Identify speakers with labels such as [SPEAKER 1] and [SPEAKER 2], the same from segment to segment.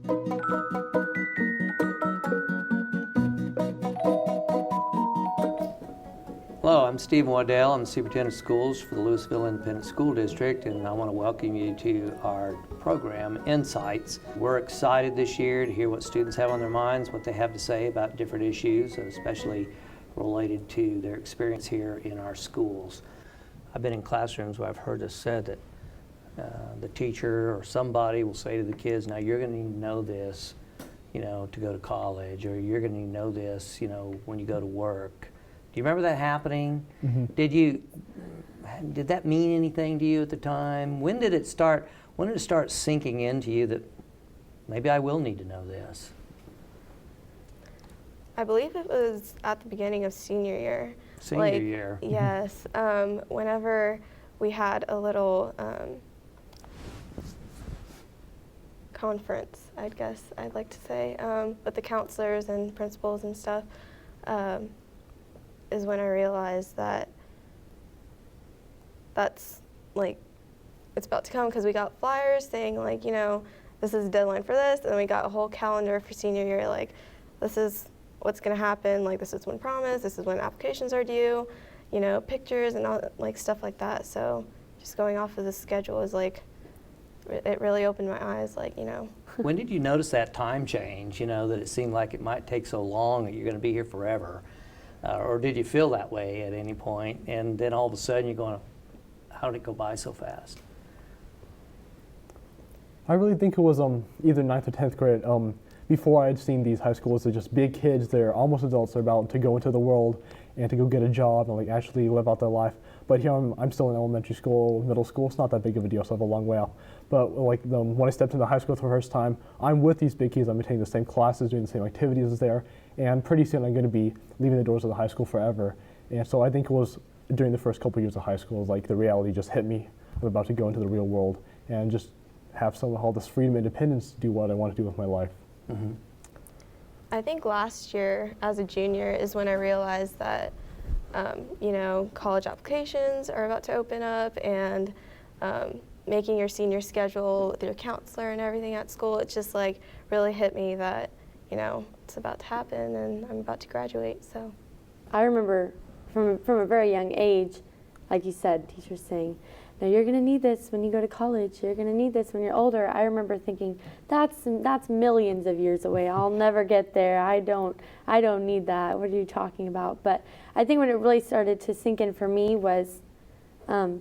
[SPEAKER 1] Hello, I'm Stephen Waddell. I'm the Superintendent of Schools for the Lewisville Independent School District, and I want to welcome you to our program, Insights. We're excited this year to hear what students have on their minds, what they have to say about different issues, especially related to their experience here in our schools. I've been in classrooms where I've heard this said that the teacher or somebody will say to the kids, now you're going to need to know this, to go to college, or you're going to need to know this, when you go to work. Do you remember that happening?
[SPEAKER 2] Mm-hmm.
[SPEAKER 1] Did that mean anything to you at the time? When did it start sinking into you that maybe I will need to know this?
[SPEAKER 3] I believe it was at the beginning of senior year.
[SPEAKER 1] Senior year.
[SPEAKER 3] Yes. Whenever we had a little conference, I guess I'd like to say, with the counselors and principals and stuff, is when I realized that that's it's about to come, because we got flyers saying this is the deadline for this, and then we got a whole calendar for senior year, this is what's going to happen, this is when promise, this is when applications are due, pictures and all, stuff like that. So just going off of the schedule is it really opened my eyes,
[SPEAKER 1] When did you notice that time change, that it seemed like it might take so long that you're going to be here forever? Or did you feel that way at any point, and then all of a sudden you're going, how did it go by so fast?
[SPEAKER 2] I really think it was either 9th or 10th grade. Before I had seen these high schools, they're just big kids, they're almost adults, they're about to go into the world and to go get a job and actually live out their life. But here I'm still in elementary school, middle school, it's not that big of a deal, so I have a long way off. But when I stepped into high school for the first time, I'm with these big kids, I'm taking the same classes, doing the same activities as there, and pretty soon I'm going to be leaving the doors of the high school forever. And so I think it was during the first couple years of high school, the reality just hit me. I'm about to go into the real world and just have all this freedom and independence to do what I want to do with my life.
[SPEAKER 1] Mm-hmm.
[SPEAKER 3] I think last year, as a junior, is when I realized that, college applications are about to open up, and making your senior schedule with your counselor and everything at school, it just really hit me that, it's about to happen and I'm about to graduate. So
[SPEAKER 4] I remember from a very young age, like you said, teachers saying, now you're going to need this when you go to college, you're going to need this when you're older. I remember thinking, that's millions of years away. I'll never get there. I don't need that. What are you talking about? But I think when it really started to sink in for me was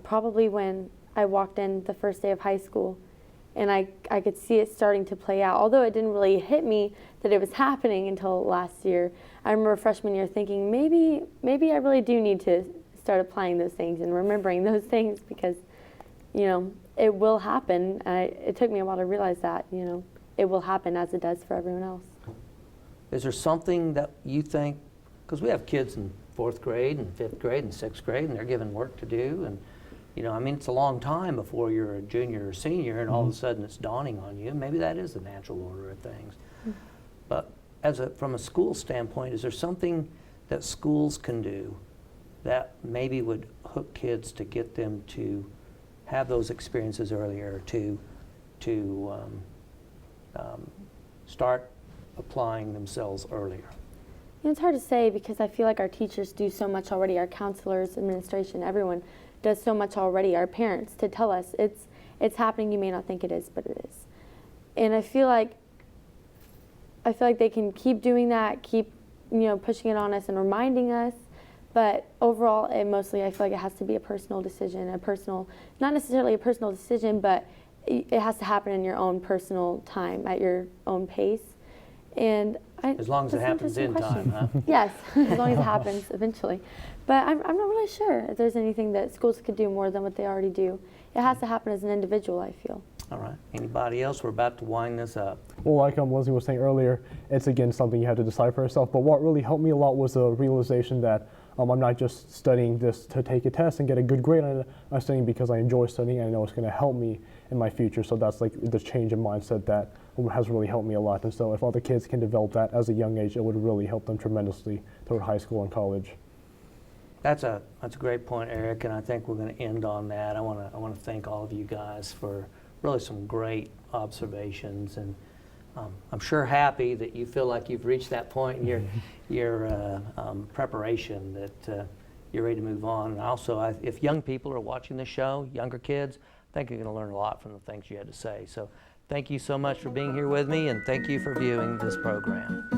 [SPEAKER 4] probably when I walked in the first day of high school, and I could see it starting to play out. Although it didn't really hit me that it was happening until last year. I remember freshman year thinking, maybe I really do need to start applying those things and remembering those things, because it will happen. It took me a while to realize that it will happen as it does for everyone else.
[SPEAKER 1] Is there something that you think, because we have kids in 4th grade and 5th grade and 6th grade, and they're given work to do, and it's a long time before you're a junior or senior, and all of a sudden it's dawning on you. Maybe that is the natural order of things. But from a school standpoint, is there something that schools can do that maybe would hook kids to get them to have those experiences earlier, to start applying themselves earlier?
[SPEAKER 4] It's hard to say, because I feel like our teachers do so much already, our counselors, administration, everyone does so much already, our parents, to tell us it's happening. You may not think it is, but it is. And I feel like they can keep doing that, keep pushing it on us and reminding us. But overall, I feel like it has to be a personal decision, not necessarily a personal decision, but it has to happen in your own personal time, at your own pace. And
[SPEAKER 1] as long as it happens in time, huh?
[SPEAKER 4] Yes, as long as it happens eventually. But I'm not really sure if there's anything that schools could do more than what they already do. It has to happen as an individual, I feel.
[SPEAKER 1] All right. Anybody else? We're about to wind this up.
[SPEAKER 2] Well, like Lindsie was saying earlier, it's again something you have to decide for yourself. But what really helped me a lot was the realization that I'm not just studying this to take a test and get a good grade on it. I'm studying because I enjoy studying and I know it's going to help me in my future. So that's the change in mindset that has really helped me a lot. And so if other kids can develop that as a young age, it would really help them tremendously toward high school and college.
[SPEAKER 1] That's a great point, Eric, and I think we're going to end on that. I want to thank all of you guys for really some great observations, and I'm sure happy that you feel like you've reached that point in your preparation that you're ready to move on. And also, if young people are watching the show, younger kids, I think you're going to learn a lot from the things you had to say. So thank you so much for being here with me, and thank you for viewing this program.